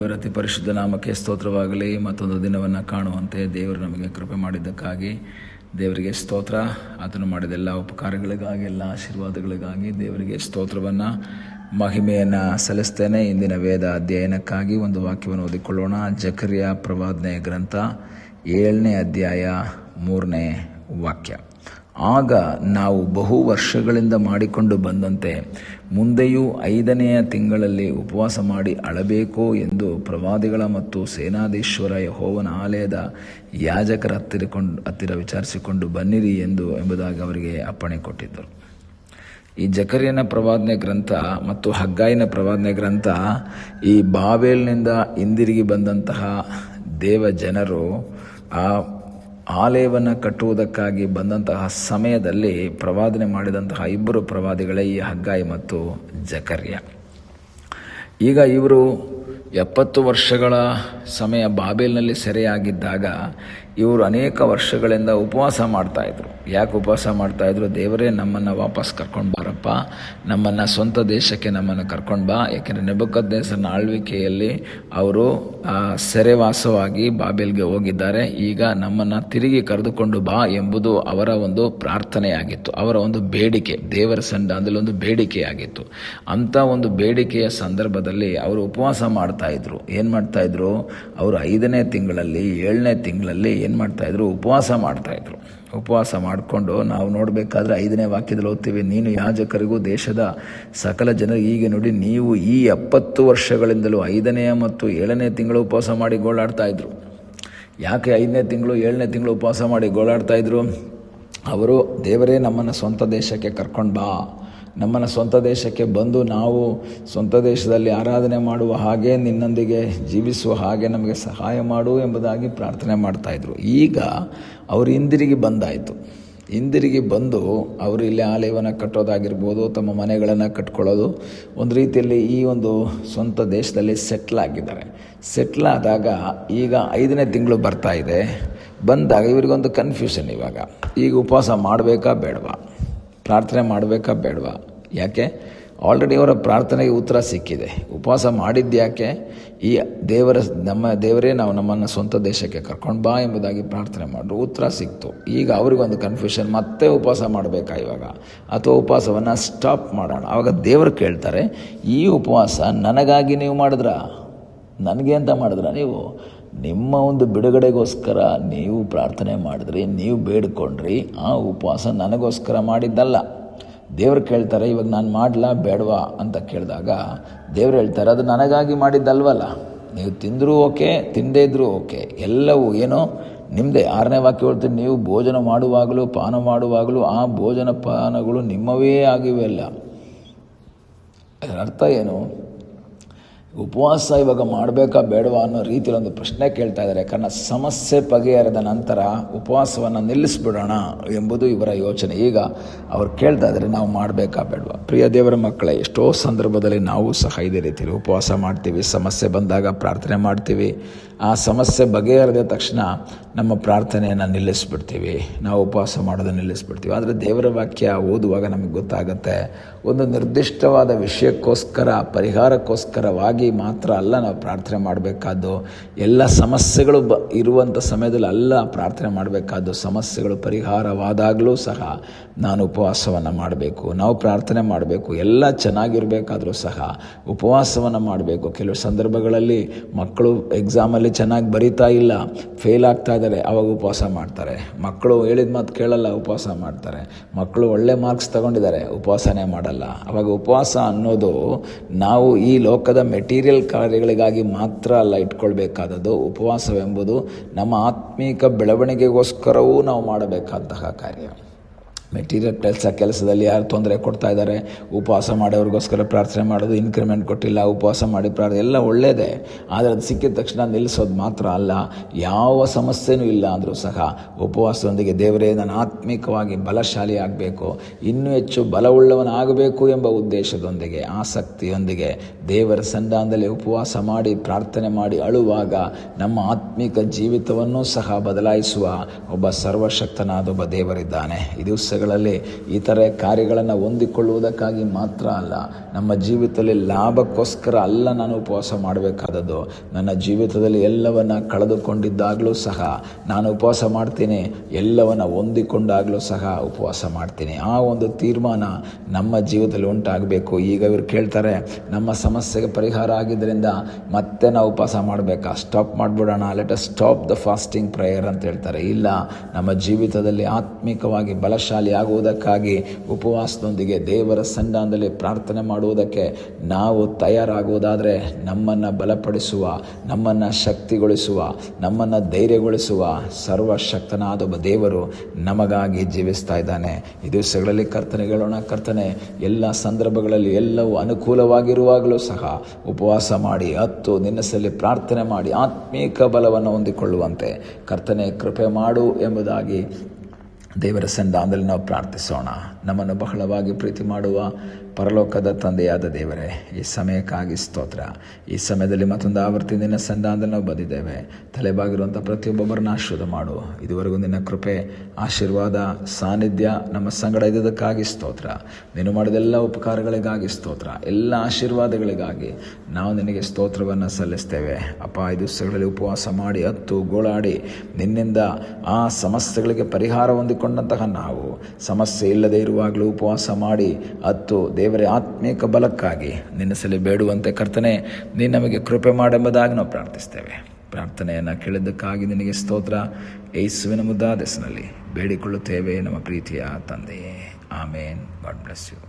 ದೇವರ ಅತಿ ಪರಿಶುದ್ಧ ನಾಮಕ್ಕೆ ಸ್ತೋತ್ರವಾಗಲಿ. ಮತ್ತೊಂದು ದಿನವನ್ನು ಕಾಣುವಂತೆ ದೇವರು ನಮಗೆ ಕೃಪೆ ಮಾಡಿದ್ದಕ್ಕಾಗಿ ದೇವರಿಗೆ ಸ್ತೋತ್ರ. ಆತನು ಮಾಡಿದ ಎಲ್ಲ ಉಪಕಾರಗಳಿಗಾಗಿ, ಎಲ್ಲ ಆಶೀರ್ವಾದಗಳಿಗಾಗಿ ದೇವರಿಗೆ ಸ್ತೋತ್ರವನ್ನು, ಮಹಿಮೆಯನ್ನು ಸಲ್ಲಿಸ್ತೇನೆ. ಇಂದಿನ ವೇದ ಅಧ್ಯಯನಕ್ಕಾಗಿ ಒಂದು ವಾಕ್ಯವನ್ನು ಓದಿಕೊಳ್ಳೋಣ. ಜಕರ್ಯ ಪ್ರವಾದನೆ ಗ್ರಂಥ 7ನೇ ಅಧ್ಯಾಯ 3ನೇ ವಾಕ್ಯ. ಆಗ ನಾವು ಬಹು ವರ್ಷಗಳಿಂದ ಮಾಡಿಕೊಂಡು ಬಂದಂತೆ ಮುಂದೆಯೂ 5ನೆಯ ತಿಂಗಳಲ್ಲಿ ಉಪವಾಸ ಮಾಡಿ ಅಳಬೇಕೋ ಎಂದು ಪ್ರವಾದಿಗಳ ಮತ್ತು ಸೇನಾಧೀಶ್ವರ ಯೆಹೋವನ ಆಲಯದ ಯಾಜಕರ ಹತ್ತಿರ ವಿಚಾರಿಸಿಕೊಂಡು ಬನ್ನಿರಿ ಎಂಬುದಾಗಿ ಅವರಿಗೆ ಅಪ್ಪಣೆ ಕೊಟ್ಟಿದ್ದರು. ಈ ಜಕರ್ಯನ ಪ್ರವಾದನೆ ಗ್ರಂಥ ಮತ್ತು ಹಗ್ಗಾಯಿನ ಪ್ರವಾದನೆ ಗ್ರಂಥ ಈ ಬಾಬೇಲ್ನಿಂದ ಹಿಂದಿರುಗಿ ಬಂದಂತಹ ದೇವ ಜನರು ಆ ಆಲಯವನ್ನು ಕಟ್ಟುವುದಕ್ಕಾಗಿ ಬಂದಂತಹ ಸಮಯದಲ್ಲಿ ಪ್ರವಾದನೆ ಮಾಡಿದಂತಹ ಇಬ್ಬರು ಪ್ರವಾದಿಗಳೇ ಈ ಹಗ್ಗಾಯಿ ಮತ್ತು ಜಕರ್ಯ. ಈಗ ಇವರು 70 ವರ್ಷಗಳ ಸಮಯ ಬಾಬೇಲ್ನಲ್ಲಿ ಸೆರೆಯಾಗಿದ್ದಾಗ ಇವರು ಅನೇಕ ವರ್ಷಗಳಿಂದ ಉಪವಾಸ ಮಾಡ್ತಾಯಿದ್ರು. ಯಾಕೆ ಉಪವಾಸ ಮಾಡ್ತಾಯಿದ್ರು? ದೇವರೇ ನಮ್ಮನ್ನು ವಾಪಸ್ ಕರ್ಕೊಂಡು ಬಾರಪ್ಪ, ನಮ್ಮನ್ನು ಸ್ವಂತ ದೇಶಕ್ಕೆ ನಮ್ಮನ್ನು ಕರ್ಕೊಂಡು ಬಾ. ಯಾಕೆಂದರೆ ನೆಬೂಕದ್ನೆಚ್ಚರನ ಆಳ್ವಿಕೆಯಲ್ಲಿ ಅವರು ಸೆರೆವಾಸವಾಗಿ ಬಾಬೇಲ್ಗೆ ಹೋಗಿದ್ದಾರೆ. ಈಗ ನಮ್ಮನ್ನು ತಿರುಗಿ ಕರೆದುಕೊಂಡು ಬಾ ಎಂಬುದು ಅವರ ಒಂದು ಪ್ರಾರ್ಥನೆಯಾಗಿತ್ತು, ಅವರ ಒಂದು ಬೇಡಿಕೆ, ದೇವರ ಸನ್ನಿಧಾನದಲ್ಲಿ ಒಂದು ಬೇಡಿಕೆಯಾಗಿತ್ತು. ಅಂಥ ಒಂದು ಬೇಡಿಕೆಯ ಸಂದರ್ಭದಲ್ಲಿ ಅವರು ಉಪವಾಸ ಮಾಡ್ತಾಯಿದ್ರು. ಏನು ಮಾಡ್ತಾಯಿದ್ರು? ಅವರು 5ನೇ ತಿಂಗಳಲ್ಲಿ 7ನೇ ತಿಂಗಳಲ್ಲಿ ಏನು ಮಾಡ್ತಾಯಿದ್ರು? ಉಪವಾಸ ಮಾಡ್ತಾಯಿದ್ರು. ಉಪವಾಸ ಮಾಡಿಕೊಂಡು ನಾವು ನೋಡಬೇಕಾದ್ರೆ 5ನೇ ವಾಕ್ಯದಲ್ಲಿ ಓದ್ತೀವಿ, ನೀನು ಯಾಜಕರಿಗೂ ದೇಶದ ಸಕಲ ಜನರು ಹೀಗೆ ನೋಡಿ, ನೀವು ಈ 70 ವರ್ಷಗಳಿಂದಲೂ 5ನೇ ಮತ್ತು 7ನೇ ತಿಂಗಳು ಉಪವಾಸ ಮಾಡಿ ಗೋಳಾಡ್ತಾಯಿದ್ರು. ಯಾಕೆ 5ನೇ ತಿಂಗಳು 7ನೇ ತಿಂಗಳು ಉಪವಾಸ ಮಾಡಿ ಗೋಳಾಡ್ತಾಯಿದ್ರು? ಅವರು ದೇವರೇ ನಮ್ಮನ್ನು ಸ್ವಂತ ದೇಶಕ್ಕೆ ಕರ್ಕೊಂಡು ಬಾ, ನಮ್ಮನ್ನು ಸ್ವಂತ ದೇಶಕ್ಕೆ ಬಂದು ನಾವು ಸ್ವಂತ ದೇಶದಲ್ಲಿ ಆರಾಧನೆ ಮಾಡುವ ಹಾಗೆ, ನಿನ್ನೊಂದಿಗೆ ಜೀವಿಸುವ ಹಾಗೆ ನಮಗೆ ಸಹಾಯ ಮಾಡು ಎಂಬುದಾಗಿ ಪ್ರಾರ್ಥನೆ ಮಾಡ್ತಾಯಿದ್ರು. ಈಗ ಅವರು ಹಿಂದಿರುಗಿ ಬಂದಾಯಿತು. ಹಿಂದಿರುಗಿ ಬಂದು ಅವರು ಇಲ್ಲಿ ಆಲಯವನ್ನು ಕಟ್ಟೋದಾಗಿರ್ಬೋದು, ತಮ್ಮ ಮನೆಗಳನ್ನು ಕಟ್ಕೊಳ್ಳೋದು, ಒಂದು ರೀತಿಯಲ್ಲಿ ಈ ಒಂದು ಸ್ವಂತ ದೇಶದಲ್ಲಿ ಸೆಟ್ಲ್ ಆಗಿದ್ದಾರೆ. ಸೆಟ್ಲ್ ಆದಾಗ ಈಗ 5ನೇ ತಿಂಗಳು ಬರ್ತಾ ಇದೆ. ಬಂದಾಗ ಇವರಿಗೊಂದು ಕನ್ಫ್ಯೂಷನ್. ಈಗ ಉಪವಾಸ ಮಾಡಬೇಕಾ ಬೇಡವಾ, ಪ್ರಾರ್ಥನೆ ಮಾಡಬೇಕಾ ಬೇಡವಾ? ಯಾಕೆ? ಆಲ್ರೆಡಿ ಅವರ ಪ್ರಾರ್ಥನೆಗೆ ಉತ್ತರ ಸಿಕ್ಕಿದೆ. ಉಪವಾಸ ಮಾಡಿದ್ಯಾಕೆ? ಈ ದೇವರೇ ನಾವು ನಮ್ಮನ್ನು ಸ್ವಂತ ದೇಶಕ್ಕೆ ಕರ್ಕೊಂಡು ಬಾ ಎಂಬುದಾಗಿ ಪ್ರಾರ್ಥನೆ ಮಾಡಿದ್ರು, ಉತ್ತರ ಸಿಕ್ತು. ಈಗ ಅವ್ರಿಗೊಂದು ಕನ್ಫ್ಯೂಷನ್, ಮತ್ತೆ ಉಪವಾಸ ಮಾಡಬೇಕಾ ಇವಾಗ, ಅಥವಾ ಉಪವಾಸವನ್ನು ಸ್ಟಾಪ್ ಮಾಡೋಣ? ಆವಾಗ ದೇವರು ಕೇಳ್ತಾರೆ, ಈ ಉಪವಾಸ ನನಗಾಗಿ ನೀವು ಮಾಡಿದ್ರಾ? ನನಗೆ ಅಂತ ಮಾಡಿದ್ರಾ? ನೀವು ನಿಮ್ಮ ಒಂದು ಬಿಡುಗಡೆಗೋಸ್ಕರ ನೀವು ಪ್ರಾರ್ಥನೆ ಮಾಡಿದ್ರಿ, ನೀವು ಬೇಡ್ಕೊಂಡ್ರಿ. ಆ ಉಪವಾಸ ನನಗೋಸ್ಕರ ಮಾಡಿದ್ದಲ್ಲ. ದೇವ್ರು ಕೇಳ್ತಾರೆ, ಇವಾಗ ನಾನು ಮಾಡಲಾ ಬೇಡವಾ ಅಂತ ಕೇಳಿದಾಗ ದೇವ್ರು ಹೇಳ್ತಾರೆ, ಅದು ನನಗಾಗಿ ಮಾಡಿದ್ದಲ್ವಲ್ಲ. ನೀವು ತಿಂದರೂ ಓಕೆ, ತಿಂದೇ ಇದ್ರೂ ಓಕೆ, ಎಲ್ಲವೂ ಏನೋ ನಿಮ್ಮದೇ. 6ನೇ ವಾಕ್ಯ ಹೇಳ್ತೀನಿ, ನೀವು ಭೋಜನ ಮಾಡುವಾಗಲೂ ಪಾನ ಮಾಡುವಾಗಲೂ ಆ ಭೋಜನ ಪಾನಗಳು ನಿಮ್ಮವೇ ಆಗಿವೆ ಅಲ್ಲ. ಅದರ ಅರ್ಥ ಏನು? ಉಪವಾಸ ಇವಾಗ ಮಾಡಬೇಕಾ ಬೇಡವಾ ಅನ್ನೋ ರೀತಿಯಲ್ಲಿ ಒಂದು ಪ್ರಶ್ನೆ ಕೇಳ್ತಾ ಇದ್ದಾರೆ. ಕಾರಣ ಸಮಸ್ಯೆ ಬಗೆಹರಿದ ನಂತರ ಉಪವಾಸವನ್ನು ನಿಲ್ಲಿಸ್ಬಿಡೋಣ ಎಂಬುದು ಇವರ ಯೋಚನೆ. ಈಗ ಅವ್ರು ಕೇಳ್ತಾ ಇದ್ದಾರೆ, ನಾವು ಮಾಡಬೇಕಾ ಬೇಡವಾ? ಪ್ರಿಯ ದೇವರ ಮಕ್ಕಳೇ, ಎಷ್ಟೋ ಸಂದರ್ಭದಲ್ಲಿ ನಾವು ಸಹ ಇದೇ ರೀತಿಯಲ್ಲಿ ಉಪವಾಸ ಮಾಡ್ತೀವಿ. ಸಮಸ್ಯೆ ಬಂದಾಗ ಪ್ರಾರ್ಥನೆ ಮಾಡ್ತೀವಿ. ಆ ಸಮಸ್ಯೆ ಬಗೆಹರಿದ ತಕ್ಷಣ ನಮ್ಮ ಪ್ರಾರ್ಥನೆಯನ್ನು ನಿಲ್ಲಿಸ್ಬಿಡ್ತೀವಿ, ನಾವು ಉಪವಾಸ ಮಾಡೋದನ್ನು ನಿಲ್ಲಿಸ್ಬಿಡ್ತೀವಿ. ಆದರೆ ದೇವರ ವಾಕ್ಯ ಓದುವಾಗ ನಮಗೆ ಗೊತ್ತಾಗುತ್ತೆ, ಒಂದು ನಿರ್ದಿಷ್ಟವಾದ ವಿಷಯಕ್ಕೋಸ್ಕರ, ಪರಿಹಾರಕ್ಕೋಸ್ಕರವಾಗಿ ಮಾತ್ರ ಅಲ್ಲ ನಾವು ಪ್ರಾರ್ಥನೆ ಮಾಡಬೇಕಾದ್ದು. ಎಲ್ಲ ಸಮಸ್ಯೆಗಳು ಇರುವಂಥ ಸಮಯದಲ್ಲಿ ಅಲ್ಲ ಪ್ರಾರ್ಥನೆ ಮಾಡಬೇಕಾದ್ದು. ಸಮಸ್ಯೆಗಳು ಪರಿಹಾರವಾದಾಗಲೂ ಸಹ ನಾನು ಉಪವಾಸವನ್ನು ಮಾಡಬೇಕು, ನಾವು ಪ್ರಾರ್ಥನೆ ಮಾಡಬೇಕು. ಎಲ್ಲ ಚೆನ್ನಾಗಿರಬೇಕಾದ್ರೂ ಸಹ ಉಪವಾಸವನ್ನು ಮಾಡಬೇಕು. ಕೆಲವು ಸಂದರ್ಭಗಳಲ್ಲಿ ಮಕ್ಕಳು ಎಕ್ಸಾಮಲ್ಲಿ ಚೆನ್ನಾಗಿ ಬರೀತಾ ಇಲ್ಲ, ಫೇಲ್ ಆಗ್ತಾ ಇದ್ದಾರೆ, ಅವಾಗ ಉಪವಾಸ ಮಾಡ್ತಾರೆ. ಮಕ್ಕಳು ಹೇಳಿದ ಮಾತು ಕೇಳಲ್ಲ, ಉಪವಾಸ ಮಾಡ್ತಾರೆ. ಮಕ್ಕಳು ಒಳ್ಳೆ ಮಾರ್ಕ್ಸ್ ತಗೊಂಡಿದ್ದಾರೆ, ಉಪವಾಸನೇ ಮಾಡಲ್ಲ. ಅವಾಗ ಉಪವಾಸ ಅನ್ನೋದು ನಾವು ಈ ಲೋಕದ ಮೆಟೀರಿಯಲ್ ಕಾರ್ಯಗಳಿಗಾಗಿ ಮಾತ್ರ ಅಲ್ಲ ಇಟ್ಕೊಳ್ಬೇಕಾದದ್ದು. ಉಪವಾಸವೆಂಬುದು ನಮ್ಮ ಆತ್ಮೀಕ ಬೆಳವಣಿಗೆಗೋಸ್ಕರವೂ ನಾವು ಮಾಡಬೇಕಾದಂತಹ ಕಾರ್ಯ. ಮೆಟೀರಿಯಲ್ ಕೆಲಸದಲ್ಲಿ ಯಾರು ತೊಂದರೆ ಕೊಡ್ತಾ ಇದ್ದಾರೆ, ಉಪವಾಸ ಮಾಡೋರಿಗೋಸ್ಕರ ಪ್ರಾರ್ಥನೆ ಮಾಡೋದು, ಇನ್ಕ್ರಿಮೆಂಟ್ ಕೊಟ್ಟಿಲ್ಲ ಉಪವಾಸ ಮಾಡಿ ಎಲ್ಲ ಒಳ್ಳೆಯದೇ. ಆದರೆ ಅದು ಸಿಕ್ಕಿದ ತಕ್ಷಣ ನಿಲ್ಲಿಸೋದು ಮಾತ್ರ ಅಲ್ಲ. ಯಾವ ಸಮಸ್ಯೆನೂ ಇಲ್ಲ ಅಂದರೂ ಸಹ ಉಪವಾಸದೊಂದಿಗೆ ದೇವರೇ ನಾನು ಆತ್ಮಿಕವಾಗಿ ಬಲಶಾಲಿ ಆಗಬೇಕು, ಇನ್ನೂ ಹೆಚ್ಚು ಬಲವುಳ್ಳವನಾಗಬೇಕು ಎಂಬ ಉದ್ದೇಶದೊಂದಿಗೆ, ಆಸಕ್ತಿಯೊಂದಿಗೆ ದೇವರ ಸನ್ನಿಧಾನದಲ್ಲಿ ಉಪವಾಸ ಮಾಡಿ ಪ್ರಾರ್ಥನೆ ಮಾಡಿ ಅಳುವಾಗ ನಮ್ಮ ಆತ್ಮಿಕ ಜೀವಿತವನ್ನು ಸಹ ಬದಲಾಯಿಸುವ ಒಬ್ಬ ಸರ್ವಶಕ್ತನಾದ ಒಬ್ಬ ದೇವರಿದ್ದಾನೆ. ಈ ದಿವಸ ದಿವಸಗಳಲ್ಲಿ ಈ ಥರ ಕಾರ್ಯಗಳನ್ನು ಹೊಂದಿಕೊಳ್ಳುವುದಕ್ಕಾಗಿ ಮಾತ್ರ ಅಲ್ಲ, ನಮ್ಮ ಜೀವಿತದಲ್ಲಿ ಲಾಭಕ್ಕೋಸ್ಕರ ಅಲ್ಲ ನಾನು ಉಪವಾಸ ಮಾಡಬೇಕಾದದ್ದು. ನನ್ನ ಜೀವಿತದಲ್ಲಿ ಎಲ್ಲವನ್ನು ಕಳೆದುಕೊಂಡಿದ್ದಾಗಲೂ ಸಹ ನಾನು ಉಪವಾಸ ಮಾಡ್ತೀನಿ, ಎಲ್ಲವನ್ನು ಹೊಂದಿಕೊಂಡಾಗಲೂ ಸಹ ಉಪವಾಸ ಮಾಡ್ತೀನಿ. ಆ ಒಂದು ತೀರ್ಮಾನ ನಮ್ಮ ಜೀವಿತದಲ್ಲಿ ಉಂಟಾಗಬೇಕು. ಈಗ ಇವರು ಕೇಳ್ತಾರೆ, ನಮ್ಮ ಸಮಸ್ಯೆಗೆ ಪರಿಹಾರ ಆಗಿದ್ದರಿಂದ ಮತ್ತೆ ನಾವು ಉಪವಾಸ ಮಾಡಬೇಕಾ, ಸ್ಟಾಪ್ ಮಾಡಿಬಿಡೋಣ, let us stop the fasting prayer ಅಂತ ಹೇಳ್ತಾರೆ. ಇಲ್ಲ, ನಮ್ಮ ಜೀವಿತದಲ್ಲಿ ಆತ್ಮಿಕವಾಗಿ ಬಲಶಾಲಿ ಆಗುವುದಕ್ಕಾಗಿ ಉಪವಾಸದೊಂದಿಗೆ ದೇವರ ಸನ್ನಿಧಾನದಲ್ಲಿ ಪ್ರಾರ್ಥನೆ ಮಾಡುವುದಕ್ಕೆ ನಾವು ತಯಾರಾಗುವುದಾದರೆ ನಮ್ಮನ್ನು ಬಲಪಡಿಸುವ, ನಮ್ಮನ್ನು ಶಕ್ತಿಗೊಳಿಸುವ, ನಮ್ಮನ್ನು ಧೈರ್ಯಗೊಳಿಸುವ ಸರ್ವಶಕ್ತನಾದ ಒಬ್ಬ ದೇವರು ನಮಗಾಗಿ ಜೀವಿಸ್ತಾ ಇದ್ದಾನೆ. ಈ ದಿವಸಗಳಲ್ಲಿ ಕರ್ತನಿಗೆ ಹೇಳೋಣ, ಕರ್ತನೆ ಎಲ್ಲ ಸಂದರ್ಭಗಳಲ್ಲಿ ಎಲ್ಲವೂ ಅನುಕೂಲವಾಗಿರುವಾಗಲೂ ಸಹ ಉಪವಾಸ ಮಾಡಿ ನಿನ್ನ ಸಲ್ಲಿ ಪ್ರಾರ್ಥನೆ ಮಾಡಿ ಆತ್ಮೀಕ ಬಲವನ್ನು ಹೊಂದಿಕೊಳ್ಳುವಂತೆ ಕರ್ತನೆ ಕೃಪೆ ಮಾಡು ಎಂಬುದಾಗಿ ದೇವರ ಸನ್ನಿಧಾನದಲ್ಲಿ ನಾವು ಪ್ರಾರ್ಥಿಸೋಣ. ನಮ್ಮನ್ನು ಬಹಳವಾಗಿ ಪ್ರೀತಿ ಮಾಡುವ ಪರಲೋಕದ ತಂದೆಯಾದ ದೇವರೇ, ಈ ಸಮಯಕ್ಕಾಗಿ ಸ್ತೋತ್ರ. ಈ ಸಮಯದಲ್ಲಿ ಮತ್ತೊಂದು ಆವರ್ತಿ ನಿನ್ನ ಸನ್ನಿಧಾನದಲ್ಲಿ ನಾವು ಬಂದಿದ್ದೇವೆ. ತಲೆಬಾಗಿರುವಂಥ ಪ್ರತಿಯೊಬ್ಬೊಬ್ಬರನ್ನ ಆಶೀರ್ವಾದ ಮಾಡು. ಇದುವರೆಗೂ ನಿನ್ನ ಕೃಪೆ, ಆಶೀರ್ವಾದ, ಸಾನ್ನಿಧ್ಯ ನಮ್ಮ ಸಂಗಡ ಇದ್ದದಕ್ಕಾಗಿ ಸ್ತೋತ್ರ. ನೀನು ಮಾಡಿದೆಲ್ಲ ಉಪಕಾರಗಳಿಗಾಗಿ ಸ್ತೋತ್ರ. ಎಲ್ಲ ಆಶೀರ್ವಾದಗಳಿಗಾಗಿ ನಾವು ನಿನಗೆ ಸ್ತೋತ್ರವನ್ನು ಸಲ್ಲಿಸ್ತೇವೆ. ಅಪ್ಪ, ಈ ದಿವಸಗಳಲ್ಲಿ ಉಪವಾಸ ಮಾಡಿ ಗೋಳಾಡಿ ನಿನ್ನಿಂದ ಆ ಸಮಸ್ಯೆಗಳಿಗೆ ಪರಿಹಾರ ಹೊಂದಿಕೊಂಡಂತಹ ನಾವು ಸಮಸ್ಯೆ ಇಲ್ಲದೆ ಇರುವಾಗಲೂ ಉಪವಾಸ ಮಾಡಿ ದೇವರೇ ಆತ್ಮೀಕ ಬಲಕ್ಕಾಗಿ ನಿನ್ನ ಸಲ ಬೇಡುವಂತೆ ಕರ್ತನೆ ನೀನು ನಮಗೆ ಕೃಪೆ ಮಾಡೆಂಬುದಾಗಿ ನಾವು ಪ್ರಾರ್ಥಿಸ್ತೇವೆ. ಪ್ರಾರ್ಥನೆಯನ್ನು ಕೇಳಿದ್ದಕ್ಕಾಗಿ ನಿನಗೆ ಸ್ತೋತ್ರ. ಯೇಸುವಿನ ಮುದ್ದಾದ ಹೆಸರಿನಲ್ಲಿ ಬೇಡಿಕೊಳ್ಳುತ್ತೇವೆ ನಮ್ಮ ಪ್ರೀತಿಯ ತಂದೆಯೇ, ಆಮೇನ್. God bless you.